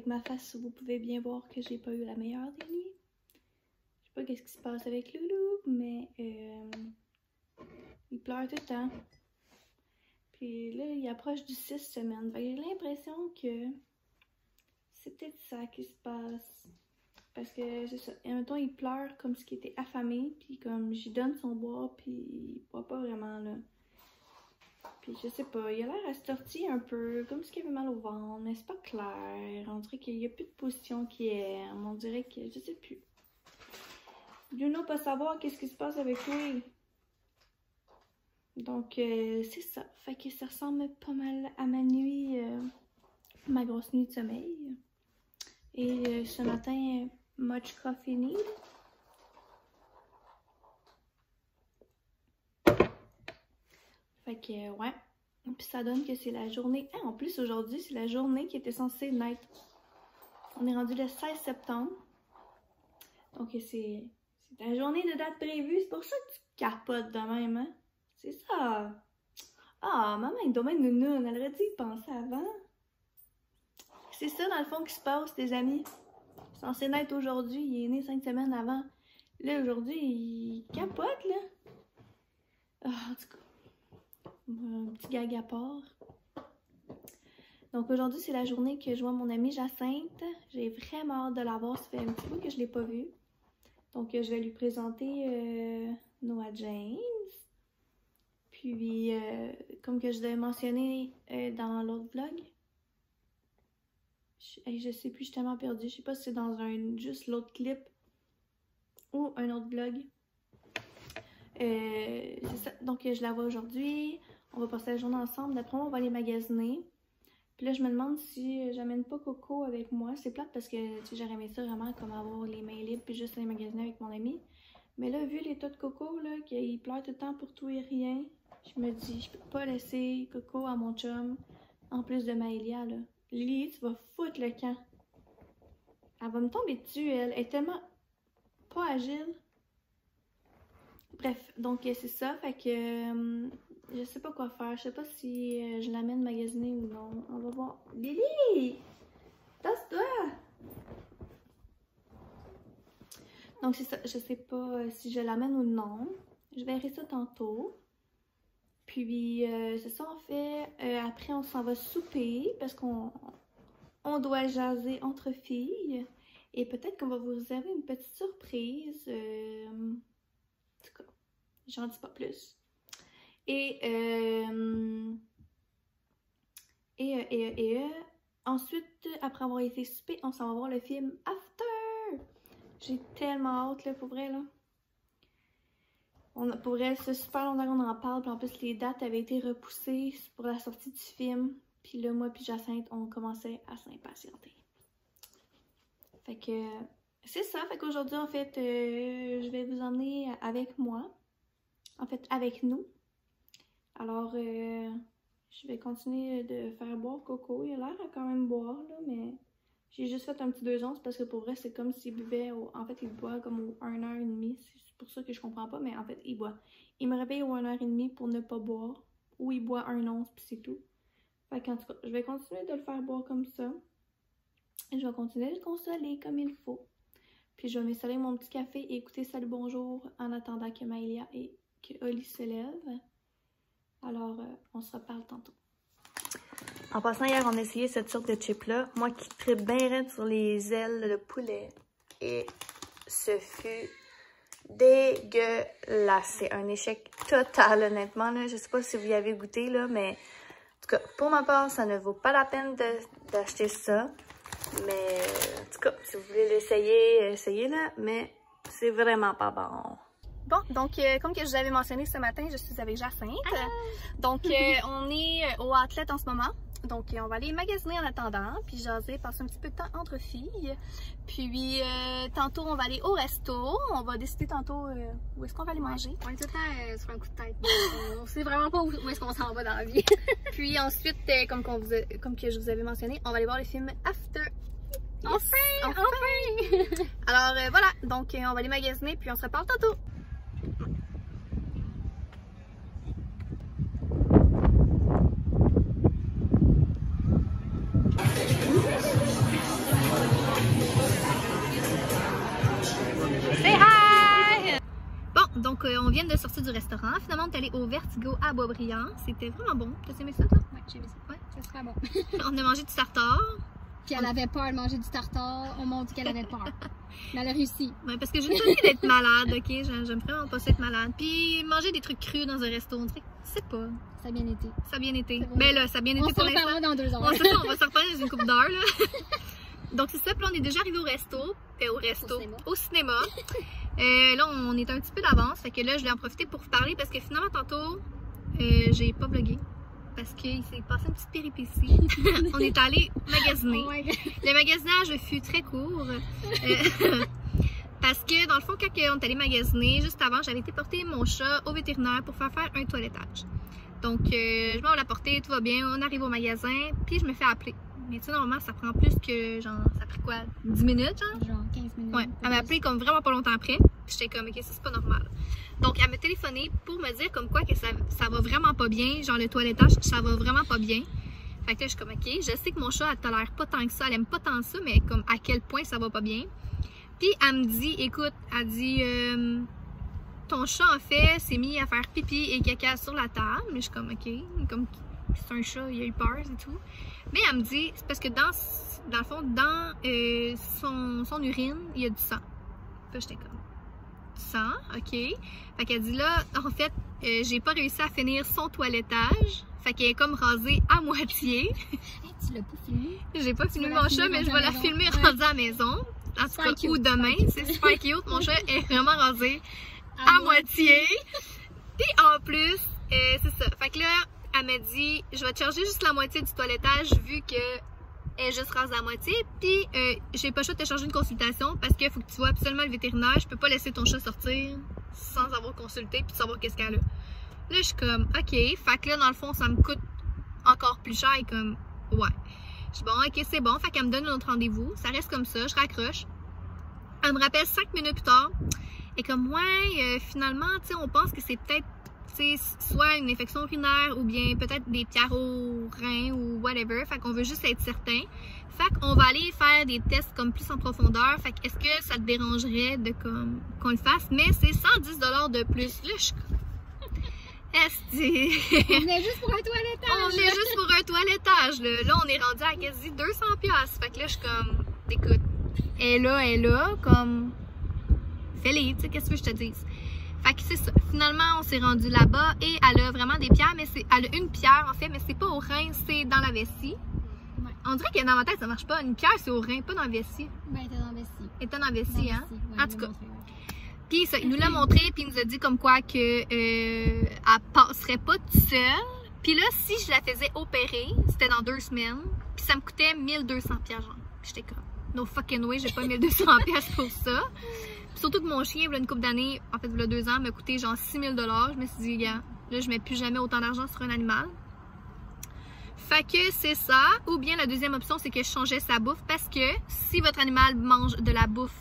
avec ma face, vous pouvez bien voir que j'ai pas eu la meilleure des nuits. Je sais pas qu'est-ce qui se passe avec Loulou, mais il pleure tout le temps. Puis là, il approche du 6 semaines. J'ai l'impression que c'est peut-être ça qui se passe. Parce que c'est ça. Et en même temps, il pleure comme si il était affamé. Puis comme j'y donne son boire, puis il boit pas vraiment là. Puis je sais pas, il a l'air assorti un peu, comme s'il avait mal au ventre, mais c'est pas clair. On dirait qu'il y a plus de position qui aime. On dirait que je sais plus. Juno peut savoir qu'est-ce qui se passe avec lui. Donc c'est ça. Fait que ça ressemble pas mal à ma nuit, ma grosse nuit de sommeil. Et ce matin, much coffee need. Fait que ouais. Puis ça donne que c'est la journée. Ah, en plus aujourd'hui, c'est la journée qui était censée naître. On est rendu le 16 septembre. Donc c'est la journée de date prévue. C'est pour ça que tu capotes de même, hein? C'est ça. Ah, maman, il doit mettre nounoun. Elle aurait dû y penser avant. C'est ça, dans le fond, qui se passe, les amis. Il est censé naître aujourd'hui. Il est né 5 semaines avant. Là, aujourd'hui, il capote, là. Ah, en tout cas, un petit gag à part. Donc, aujourd'hui, c'est la journée que je vois mon amie Jacinthe. J'ai vraiment hâte de la voir. Ça fait un petit peu que je ne l'ai pas vue. Donc, je vais lui présenter Noah James. Puis, comme que je l'avais mentionné dans l'autre vlog, je sais plus, je suis tellement perdue. Je sais pas si c'est dans juste l'autre clip ou un autre vlog. C'est ça. Donc, je la vois aujourd'hui. On va passer la journée ensemble. D'après moi, on va aller magasiner. Puis là, je me demande si j'amène pas Coco avec moi. C'est plate parce que j'aurais aimé ça vraiment comme avoir les mains libres puis juste aller magasiner avec mon ami. Mais là, vu l'état de Coco, là, qu'il pleure tout le temps pour tout et rien, je me dis, je peux pas laisser Coco à mon chum, en plus de Maëlia, là. Lily, tu vas foutre le camp. Elle va me tomber dessus, elle. Elle est tellement pas agile. Bref, donc c'est ça. Fait que je sais pas quoi faire. Je sais pas si je l'amène magasiner ou non. On va voir. Lily! Tasse-toi! Donc c'est ça. Je sais pas si je l'amène ou non. Je verrai ça tantôt. Puis c'est ça, en fait. Après, on s'en va souper parce qu'on doit jaser entre filles. Et peut-être qu'on va vous réserver une petite surprise. En tout cas, j'en dis pas plus. Et ensuite, après avoir été souper, on s'en va voir le film After. J'ai tellement hâte, là, pour vrai, là. Pour vrai, c'est super longtemps qu'on en parle. Puis en plus, les dates avaient été repoussées pour la sortie du film. Puis là, moi puis Jacinthe, on commençait à s'impatienter. Fait que c'est ça. Fait qu'aujourd'hui, en fait, je vais vous emmener avec moi. En fait, avec nous. Alors, je vais continuer de faire boire Coco. Il a l'air à quand même boire, là, mais j'ai juste fait un petit 2 onces parce que pour vrai, c'est comme s'il buvait en fait, il boit comme au 1h30. C'est pour ça que je comprends pas, mais en fait, il boit. Il me réveille au 1h30 pour ne pas boire. Ou il boit 1 once, puis c'est tout. Fait qu'en tout cas, je vais continuer de le faire boire comme ça. Et je vais continuer de le consoler comme il faut. Puis je vais m'installer mon petit café et écouter Salut Bonjour en attendant que Maëlia et que Oli se lève. Alors, on se reparle tantôt. En passant, hier, on a essayé cette sorte de chip-là. Moi qui tripe bien raide sur les ailes de poulet. Et ce fut dégueulasse. C'est un échec total, honnêtement. Là. Je sais pas si vous y avez goûté, là, mais en tout cas, pour ma part, ça ne vaut pas la peine d'acheter ça. Mais en tout cas, si vous voulez l'essayer, essayez-le. Mais c'est vraiment pas bon. Bon, donc comme que je vous avais mentionné ce matin, je suis avec Jacinthe. Donc on est au Outlet en ce moment. Donc on va aller magasiner en attendant, puis jaser, passer un petit peu de temps entre filles. Puis tantôt on va aller au resto. On va décider tantôt où est-ce qu'on va aller manger. On est tout le temps sur un coup de tête. On sait vraiment pas où est-ce qu'on s'en va dans la vie. Puis ensuite, comme que je vous avais mentionné, on va aller voir le film After. Yes. Enfin! Alors voilà, donc on va aller magasiner, puis on se reparle tantôt. vient de sortir du restaurant. Finalement, on est allé au Vertigo à Boisbriand. C'était vraiment bon. T'as aimé ça, toi? Ouais, j'ai aimé ça. Ouais. C'est super bon. On a mangé du tartare. Puis elle avait peur de manger du tartare. On m'a dit qu'elle avait peur. Mais elle a réussi. Ouais, parce que j'ai toujours dit d'être malade, ok? J'aime vraiment pas ça être malade. Puis manger des trucs crus dans un resto, on dirait que c'est pas. Ça a bien été. Ça a bien été. Ça a bien Ben été. là, ça a bien été On pour s'en l'instant. reparlera dans 2 heures. On va s'en reparler dans une couple d'heures, là. Donc c'est ça, puis là, on est déjà arrivé au resto. Au cinéma. Là, on est un petit peu d'avance. Fait que là, je vais en profiter pour vous parler parce que finalement, tantôt, j'ai pas vlogué. Parce qu'il s'est passé une petite péripétie. On est allé magasiner. Oh my God. Le magasinage fut très court. Parce que dans le fond, quand on est allé magasiner, juste avant, j'avais été porter mon chat au vétérinaire pour faire un toilettage. Donc, je m'en vais la porter, tout va bien. On arrive au magasin, puis je me fais appeler. Mais tu sais, normalement, ça prend plus que, genre, ça a pris quoi, 10 minutes, genre? Genre 15 minutes. Ouais, elle m'a appelé comme vraiment pas longtemps après. J'étais comme, ok, ça c'est pas normal. Donc, elle m'a téléphoné pour me dire comme quoi que ça va vraiment pas bien. Genre, le toilettage, ça va vraiment pas bien. Fait que là, je suis comme, ok, je sais que mon chat, elle tolère pas tant que ça. Elle aime pas tant ça, mais comme à quel point ça va pas bien. Puis, elle me dit, écoute, elle dit, ton chat, en fait, s'est mis à faire pipi et caca sur la table. Mais je suis comme, ok, comme c'est un chat, il a eu peur et tout. Mais elle me dit, c'est parce que dans le fond, dans son urine, il y a du sang. Puis j'étais comme, du sang, ok. Fait qu'elle dit là, en fait, j'ai pas réussi à finir son toilettage. Fait qu'elle est comme rasée à moitié. Hey, tu l'as pas filmé? J'ai pas filmé mon chat, mais je vais la filmer rendue à la maison. En tout cas, ou demain. C'est super cute. Mon chat est vraiment rasé à moitié. Puis en plus, c'est ça. Fait que là, elle m'a dit, je vais te charger juste la moitié du toilettage vu que elle est juste rasée à moitié. Puis j'ai pas le choix de te charger une consultation parce qu'il faut que tu vois absolument le vétérinaire. Je peux pas laisser ton chat sortir sans avoir consulté puis savoir qu'est-ce qu'elle a. Là, je suis comme, ok. Fait que là, dans le fond, ça me coûte encore plus cher. Et comme, ouais. Je suis bon, ok, c'est bon. Fait qu'elle me donne un autre rendez-vous. Ça reste comme ça. Je raccroche. Elle me rappelle 5 minutes plus tard. Et comme, ouais, finalement, tu sais, on pense que c'est peut-être soit une infection urinaire ou bien peut-être des pierres au rein ou whatever. Fait qu'on veut juste être certain. Fait qu'on va aller faire des tests comme plus en profondeur. Fait que est-ce que ça te dérangerait de comme qu'on le fasse? Mais c'est 110 $ de plus. Là, je suis comme... On venait juste pour un toilettage. On venait juste pour un toilettage. Là, on est rendu à quasi 200$. Fait que là, je suis comme, écoute, elle est là, comme, fais-les, tu sais, qu'est-ce que je te dise? Fait que c'est ça. Finalement, on s'est rendu là-bas et elle a vraiment des pierres, mais elle a une pierre en fait, mais c'est pas au rein, c'est dans la vessie. Ouais. On dirait que dans ma tête, ça marche pas. Une pierre, c'est au rein, pas dans la vessie. Ben, elle était dans la vessie. Elle était dans la vessie, hein? Ouais, en tout cas. Puis ça, il nous l'a montré, puis il nous a dit comme quoi que elle passerait pas toute seule. Puis là, si je la faisais opérer, c'était dans 2 semaines, puis ça me coûtait 1200$, genre. Puis j'étais comme, no fucking way, j'ai pas 1200$ pour ça. Puis surtout que mon chien, il y a une couple d'années, en fait, il y a 2 ans, m'a coûté genre 6000$. Je me suis dit, gars, là, je mets plus jamais autant d'argent sur un animal. Fait que c'est ça. Ou bien la deuxième option, c'est que je changeais sa bouffe parce que si votre animal mange de la bouffe,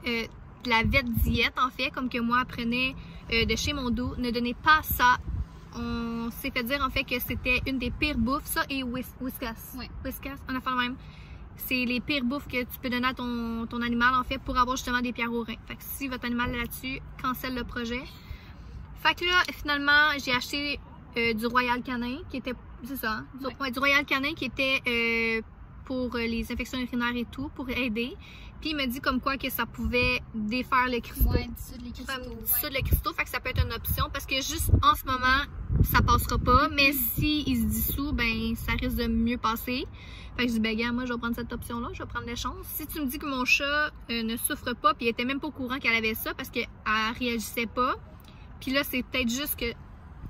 de la vet diète en fait, comme que moi prenais de chez Mondo, ne donnez pas ça. On s'est fait dire en fait que c'était une des pires bouffes, ça et Whiskas. Ouais. Whiskas, on a fait le même. C'est les pires bouffes que tu peux donner à ton animal en fait pour avoir justement des pierres au rein. Fait que si votre animal est là-dessus, cancelle le projet. Fait que là, finalement, j'ai acheté du Royal Canin qui était, c'est ça, hein? Ouais. Du Royal Canin qui était pour les infections urinaires et tout, pour aider. Puis il m'a dit comme quoi que ça pouvait défaire les cristaux. Ouais, dissoudre les cristaux. Dissoudre les cristaux, fait que ça peut être une option parce que juste en ce moment, ça passera pas. Mais si il se dissout, ben ça risque de mieux passer. Fait que je dis, ben gars, moi je vais prendre cette option-là, je vais prendre les chances. Si tu me dis que mon chat ne souffre pas, puis il était même pas au courant qu'elle avait ça parce qu'elle réagissait pas. Puis là, c'est peut-être juste que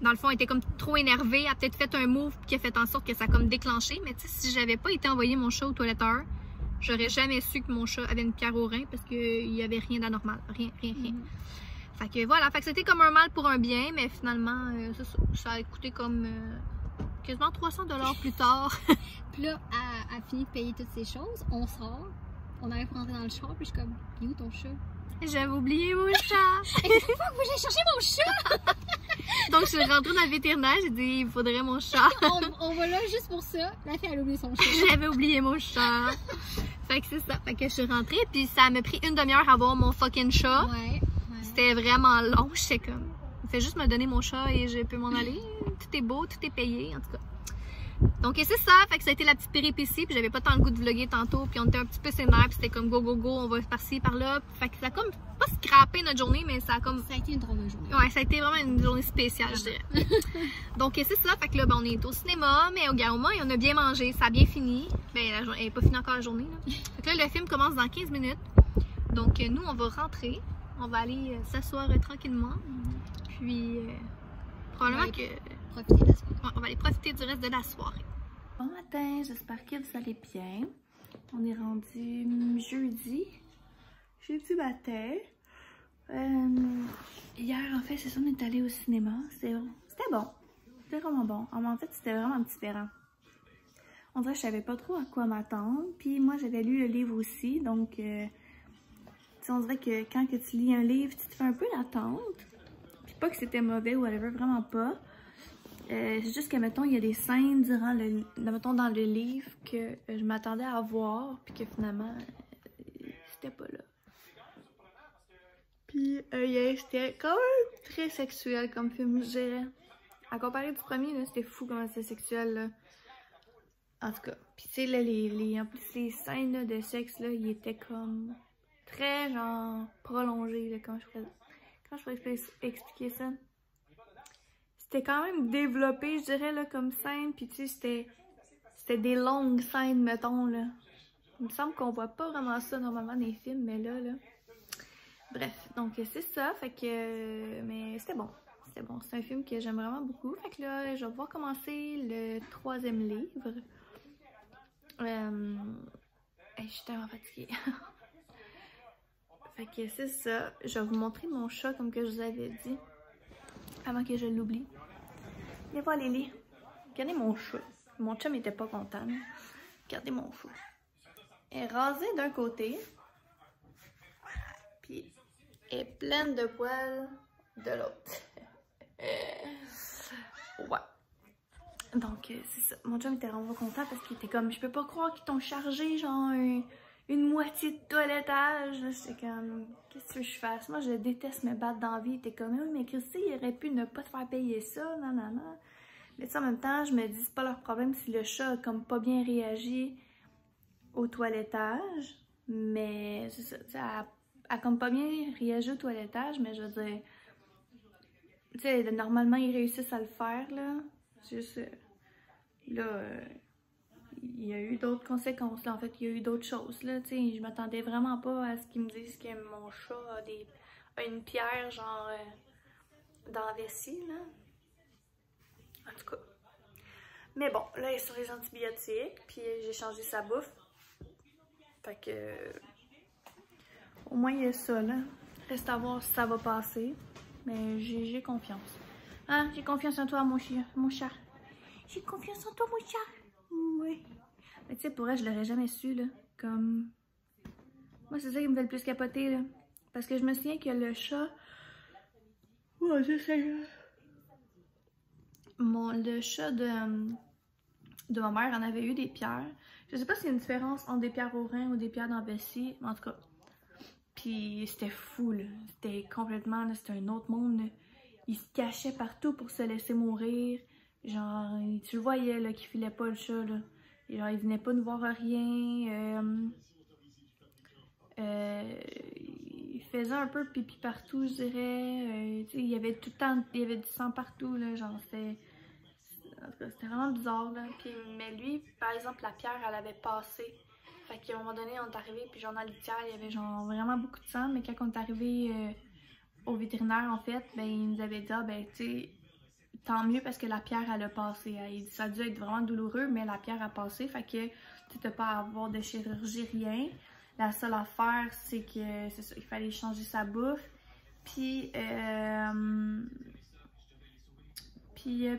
dans le fond, elle était comme trop énervée, elle a peut-être fait un move qui a fait en sorte que ça a comme déclenché. Mais tu sais, si j'avais pas été envoyer mon chat au toiletteur, j'aurais jamais su que mon chat avait une pierre au rein parce qu'il y avait rien d'anormal. Rien. Fait que voilà, fait que c'était comme un mal pour un bien, mais finalement, ça a coûté comme quasiment 300$ plus tard. Puis là, elle a fini de payer toutes ces choses. On sort. On arrive pour rentrer dans le char. Puis je suis comme, il est où ton chat? J'avais oublié mon chat. Il faut que j'aille chercher mon chat! Donc je suis rentrée dans le vétérinaire, j'ai dit, il faudrait mon chat. on va là juste pour ça. La fille, elle a oublié son chat. J'avais oublié mon chat. Fait que c'est ça. Fait que je suis rentrée, puis ça m'a pris une demi-heure à voir mon fucking chat. Ouais. C'était vraiment long. J'étais comme, Il fait juste me donner mon chat et je peux m'en aller. Tout est beau, tout est payé, en tout cas. Donc c'est ça, fait que ça a été la petite péripétie, puis j'avais pas tant le goût de vlogger tantôt, puis on était un petit peu sénère, puis c'était comme go, on va par-ci, par-là. Fait que ça a comme pas scrappé notre journée, mais ça a comme... Ça a été une drôle de journée. Ouais, ça a été vraiment une journée spéciale, je dirais. Donc c'est ça, fait que là, ben, on est au cinéma, mais au moins on a bien mangé, ça a bien fini. Ben, elle n'est pas finie encore la journée, là. Fait que là, le film commence dans 15 minutes. Donc nous, on va rentrer, on va aller s'asseoir tranquillement, puis probablement que... Profiter de la soirée. Ouais, on va aller profiter du reste de la soirée. Bon matin, j'espère que vous allez bien. On est rendu jeudi matin. Hier, en fait, c'est ça, on est allé au cinéma. C'était bon. C'était vraiment bon. En fait, c'était vraiment différent. On dirait que je savais pas trop à quoi m'attendre. Puis moi, j'avais lu le livre aussi. Donc, on dirait que quand que tu lis un livre, tu te fais un peu l'attente. Puis pas que c'était mauvais ou whatever, vraiment pas. C'est juste que, mettons, il y a des scènes mettons, dans le livre que je m'attendais à voir, puis que finalement, c'était pas là. Puis, c'était quand même très sexuel comme film, je dirais. À comparer du premier, là, c'était fou comment c'était sexuel, là. En tout cas, puis tu sais, là, en plus, les scènes là, de sexe, là, ils étaient comme très, genre, prolongés, là, quand je pourrais expliquer ça. C'était quand même développé, je dirais, là, comme scène. Puis, tu sais, c'était des longues scènes, mettons, là. Il me semble qu'on voit pas vraiment ça, normalement, dans les films, mais là. Bref, donc, c'est ça. Fait que... mais c'était bon. C'était bon. C'est un film que j'aime vraiment beaucoup. Fait que là, je vais pouvoir commencer le 3e livre. Je suis tellement fatiguée. Fait que c'est ça. Je vais vous montrer mon chat, comme que je vous avais dit. Avant que je l'oublie. Viens voir Lily. Regardez mon chat. Mon chum était pas content. Regardez mon chat. Elle est rasée d'un côté. Puis elle est pleine de poils de l'autre. Ouais. Donc c'est ça. Mon chum était vraiment content parce qu'il était comme, je peux pas croire qu'ils t'ont chargé genre une moitié de toilettage. C'est comme, qu'est-ce que je fasse? Moi, je déteste me battre dans la vie. Il était comme, oui, mais Christy, il aurait pu ne pas te faire payer ça, nanana. Mais ça, en même temps, je me dis, c'est pas leur problème si le chat a comme pas bien réagi au toilettage. Mais c'est ça, elle a comme pas bien réagi au toilettage, mais je veux dire, tu sais, normalement, ils réussissent à le faire, là. C'est juste, là, il y a eu d'autres conséquences, là. En fait, il y a eu d'autres choses, là. Tu sais, je m'attendais vraiment pas à ce qu'ils me disent que mon chat a une pierre, genre, dans la vessie, là. En tout cas. Mais bon, là, il est sur les antibiotiques, puis j'ai changé sa bouffe. Fait que... au moins, il y a ça, là. Reste à voir si ça va passer. Mais j'ai confiance. Hein? J'ai confiance en toi, mon chat. J'ai confiance en toi, mon chat. Oui. Mais tu sais, pour elle, je l'aurais jamais su, là. Comme... moi, c'est ça qui me fait le plus capoter, là. Parce que je me souviens que le chat... oh, je sais. Le chat de ma mère en avait eu des pierres. Je sais pas s'il y a une différence entre des pierres au rein ou des pierres dans la vessie. Mais en tout cas. Puis c'était fou, là. C'était complètement, là, c'était un autre monde, là. Il se cachait partout pour se laisser mourir. Genre, tu le voyais, là, qu'il filait pas le chat, là. Et genre, il venait pas nous voir à rien. Il faisait un peu pipi partout, je dirais. Il y avait tout le temps, il y avait du sang partout, là. Genre, c'était vraiment bizarre, là. Puis, mais lui, par exemple, la pierre, elle avait passé. Fait qu'à un moment donné, on est arrivé, puis genre dans la litière, il y avait genre vraiment beaucoup de sang. Mais quand on est arrivé au vétérinaire, en fait, ben il nous avait dit, ah, ben tu sais, tant mieux parce que la pierre, elle a passé. Il dit, ça a dû être vraiment douloureux, mais la pierre a passé. Fait que tu n'as pas à avoir de chirurgie, rien. La seule affaire, c'est que, c'est ça, il fallait changer sa bouffe. Puis, il a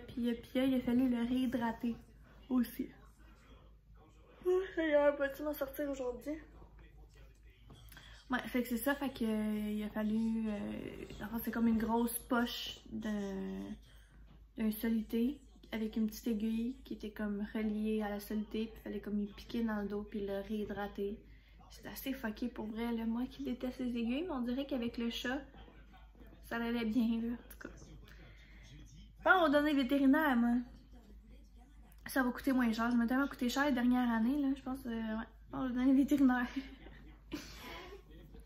fallu le réhydrater aussi. Il a pas dû m'en sortir aujourd'hui. Ouais, fait que c'est ça, fait que il a fallu... enfin, c'est comme une grosse poche d'un soluté avec une petite aiguille qui était comme reliée à la soluté, puis il fallait comme lui piquer dans le dos puis le réhydrater. C'était assez fucké pour vrai, là. Moi qui déteste les aiguilles, mais on dirait qu'avec le chat, ça allait bien, là, en tout cas. pense qu'on va donner vétérinaire, moi. Ça va coûter moins cher. Ça m'a tellement coûté cher les dernières années, là. Je pense, ouais, on va donner vétérinaire.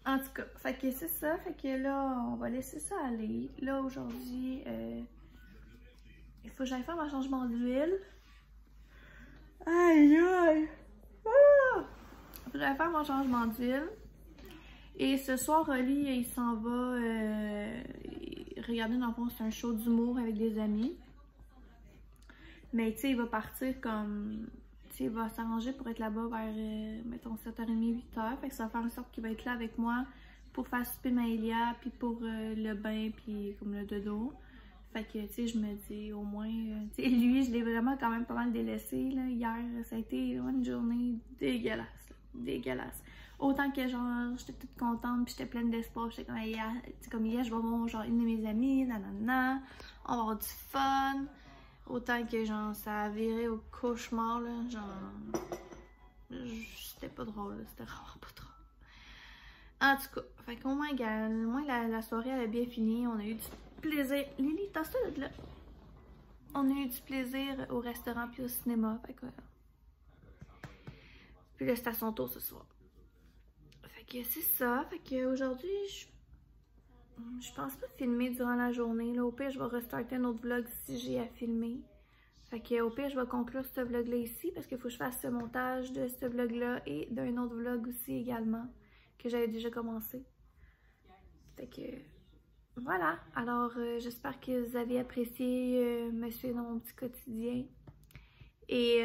En tout cas, fait que c'est ça. Fait que là, on va laisser ça aller. Là, aujourd'hui, il faut que j'aille faire mon changement d'huile. Aïe, aïe! Ah! Faut que j'aille faire mon changement d'huile. Et ce soir, Oli, il s'en va regarder, dans le fond, c'est un show d'humour avec des amis. Mais tu sais, il va partir comme... Tu sais, il va s'arranger pour être là-bas vers, mettons, 7h30, 8h. Fait que ça va faire en sorte qu'il va être là avec moi pour faire souper Maëlia, puis pour le bain, puis comme le dodo. Fait que, tu sais, je me dis, au moins... tu sais, lui, je l'ai vraiment quand même pas mal délaissé, là. Hier, ça a été une journée dégueulasse, là. Dégueulasse. Autant que, genre, j'étais toute contente, puis j'étais pleine d'espoir. J'étais comme, hier, je vais voir, genre, une de mes amies, nanana. On va avoir du fun. Autant que, genre, ça a viré au cauchemar, là. Genre, c'était pas drôle, là. C'était vraiment pas drôle. En tout cas, fait qu'au moins, la soirée, elle a bien fini. On a eu du plaisir. Lily, t'as ça là? On a eu du plaisir au restaurant puis au cinéma. Fait que... Puis là, c'était à son tour ce soir. Fait que c'est ça. Fait que aujourd'hui, je pense pas filmer durant la journée. Là. Au pire, je vais restarter un autre vlog si j'ai à filmer. Fait que au pire, je vais conclure ce vlog-là ici parce qu'il faut que je fasse ce montage de ce vlog-là et d'un autre vlog aussi également que j'avais déjà commencé. Fait que voilà. Alors, j'espère que vous avez apprécié me suivre dans mon petit quotidien. Et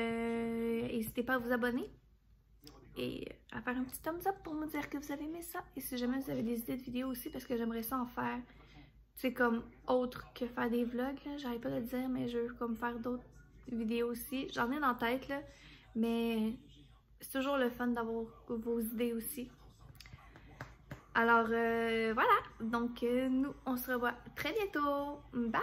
n'hésitez pas à vous abonner. Et à faire un petit thumbs up pour me dire que vous avez aimé ça. Et si jamais vous avez des idées de vidéos aussi, parce que j'aimerais ça en faire, tu sais, comme autre que faire des vlogs, là. J'arrive pas à le dire, mais je veux comme faire d'autres vidéos aussi. J'en ai dans la tête, là, mais c'est toujours le fun d'avoir vos idées aussi. Alors, voilà. Donc, nous, on se revoit très bientôt. Bye!